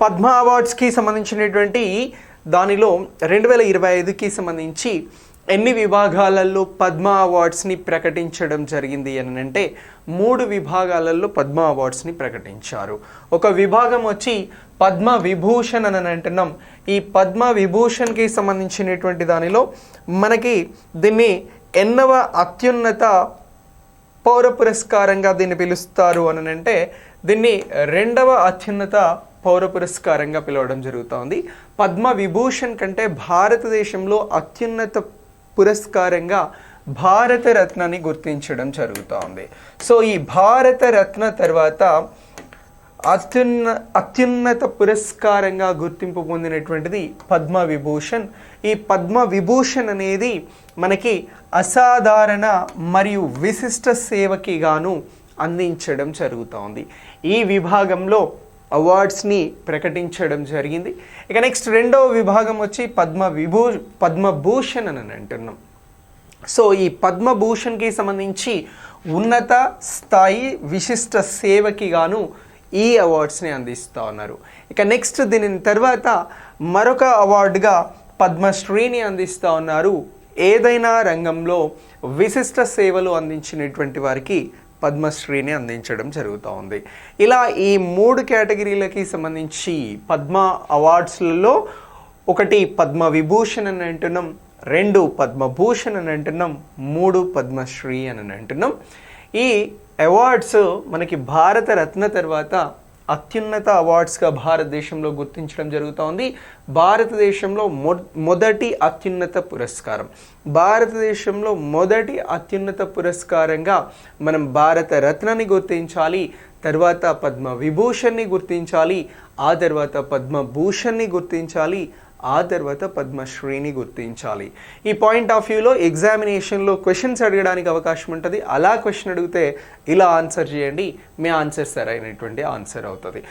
పద్మ అవార్డ్స్కి సంబంధించినటువంటి దానిలో 2025కి సంబంధించి ఎన్ని విభాగాలలో పద్మ అవార్డ్స్ని ప్రకటించడం జరిగింది అని అంటే 3 విభాగాలలో పద్మ అవార్డ్స్ని ప్రకటించారు. ఒక విభాగం వచ్చి పద్మ విభూషణ్ అని అంటున్నాం. ఈ పద్మ విభూషణ్కి సంబంధించినటువంటి దానిలో మనకి దీన్ని 8వ అత్యున్నత పౌర పురస్కారంగా దీన్ని పిలుస్తారు అని అంటే దీన్ని 2వ అత్యున్నత పౌర పురస్కారంగా పిలవడం జరుగుతోంది. పద్మ విభూషణ్ కంటే భారతదేశంలో అత్యున్నత పురస్కారంగా భారతరత్నని గుర్తించడం జరుగుతోంది. సో ఈ భారతరత్న తర్వాత అత్యున్నత పురస్కారంగా గుర్తింపు పొందినటువంటిది పద్మ విభూషణ్. ఈ పద్మ విభూషణ్ అనేది మనకి అసాధారణ మరియు విశిష్ట సేవకి గాను అందించడం జరుగుతోంది. ఈ విభాగంలో అవార్డ్స్ని ప్రకటించడం జరిగింది. ఇక నెక్స్ట్ 2వ విభాగం వచ్చి పద్మభూషణ్ అని అంటున్నాం. సో ఈ పద్మభూషణ్కి సంబంధించి ఉన్నత స్థాయి విశిష్ట సేవకి గాను ఈ అవార్డ్స్ని అందిస్తూ ఉన్నారు. ఇక నెక్స్ట్ దీని తర్వాత మరొక అవార్డుగా పద్మశ్రీని అందిస్తూ ఉన్నారు. ఏదైనా రంగంలో విశిష్ట సేవలు అందించినటువంటి వారికి పద్మశ్రీని అందించడం జరుగుతూ ఉంది. ఇలా ఈ 3 కేటగిరీలకి సంబంధించి పద్మ అవార్డ్స్లలో 1 పద్మ విభూషణ్ అని అంటున్నాం, 2 పద్మభూషణ్ అని అంటున్నాం, 3 పద్మశ్రీ అని అంటున్నాం. ఈ అవార్డ్స్ మనకి భారతరత్న తర్వాత అత్యున్నత అవార్డ్స్గా భారతదేశంలో గుర్తించడం జరుగుతోంది. భారతదేశంలో మొదటి అత్యున్నత పురస్కారం, భారతదేశంలో మొదటి అత్యున్నత పురస్కారంగా మనం భారతరత్నని గుర్తించాలి, తర్వాత పద్మ విభూషణ్ని గుర్తించాలి, ఆ తర్వాత పద్మభూషణ్ని గుర్తించాలి, ఆ తర్వాత పద్మశ్రీని గుర్తించాలి. ఈ పాయింట్ ఆఫ్ వ్యూలో ఎగ్జామినేషన్లో క్వశ్చన్స్ అడగడానికి అవకాశం ఉంటుంది. అలా క్వశ్చన్ అడిగితే ఇలా ఆన్సర్ చేయండి, మీ ఆన్సర్ సరైనటువంటి ఆన్సర్ అవుతుంది.